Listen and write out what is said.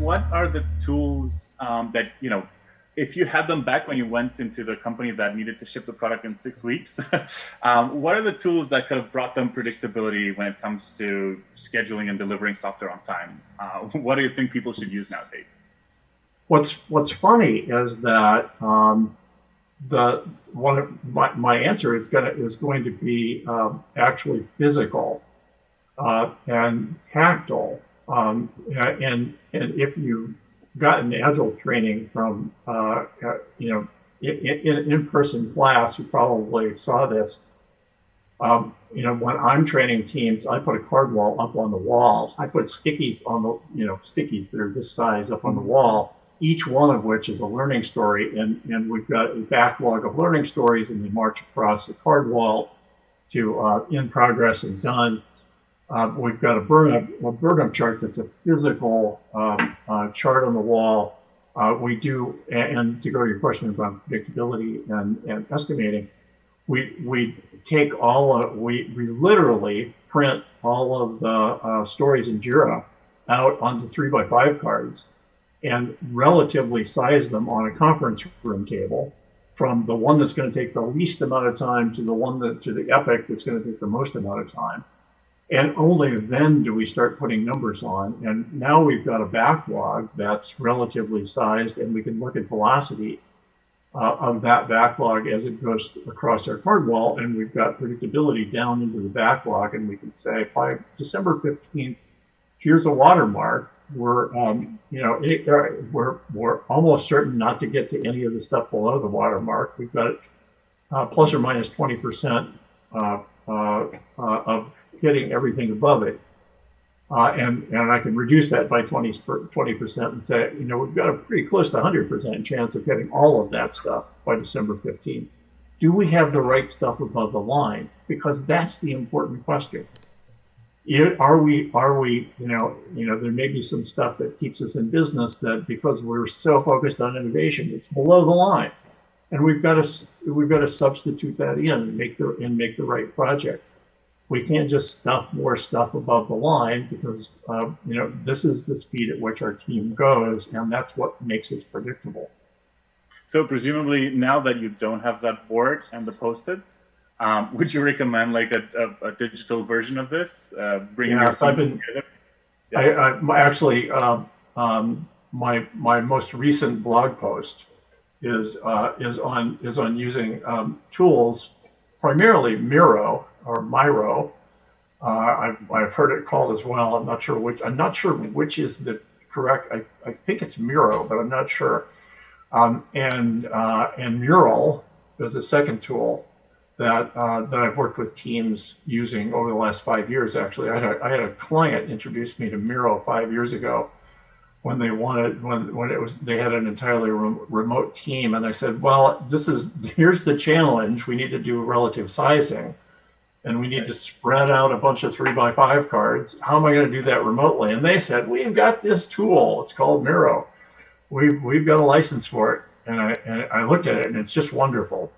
what are the tools that, if you had them back when you went into the company that needed to ship the product in 6 weeks, what are the tools that could have brought them predictability when it comes to scheduling and delivering software on time? What do you think people should use nowadays? What's funny is that my answer is going to be actually physical and tactile. And if you gotten agile training from in-person class, you probably saw this. When I'm training teams, I put a card wall up on the wall. I put stickies on the stickies that are this size up on the wall, each one of which is a learning story, and we've got a backlog of learning stories, and they march across the card wall to in progress and done. We've got a burn-up chart that's a physical chart on the wall. We do, and to go to your question about predictability and estimating, we take we literally print all of the stories in Jira out onto 3x5 cards and relatively size them on a conference room table, from the one that's going to take the least amount of time to the epic that's going to take the most amount of time. And only then do we start putting numbers on. And now we've got a backlog that's relatively sized, and we can look at velocity of that backlog as it goes across our card wall. And we've got predictability down into the backlog. And we can say, by December 15th, here's a watermark. We're almost certain not to get to any of the stuff below the watermark. We've got plus or minus 20% of hitting everything above it, and I can reduce that by 20% and say, we've got a pretty close to 100% chance of getting all of that stuff by December 15th. Do we have the right stuff above the line? Because that's the important question. Are we? There may be some stuff that keeps us in business that, because we're so focused on innovation, it's below the line, and we've got to substitute that in and make the right project. We can't just stuff more stuff above the line, because this is the speed at which our team goes, and that's what makes it predictable. So presumably, now that you don't have that board and the Post-its, would you recommend like a digital version of this? Bringing your team together? Yeah. I actually, my most recent blog post is on using tools, primarily Miro or Miro. I've heard it called as well. I'm not sure which is the correct. I think it's Miro, but I'm not sure. And Mural is a second tool that I've worked with teams using over the last 5 years. Actually, I had a client introduce me to Miro 5 years ago when they had an entirely remote team, and I said, well, here's the challenge. We need to do relative sizing, and we need to spread out a bunch of 3x5 cards. How am I going to do that remotely? And they said, we've got this tool. It's called Miro. We've got a license for it. And I looked at it, and it's just wonderful.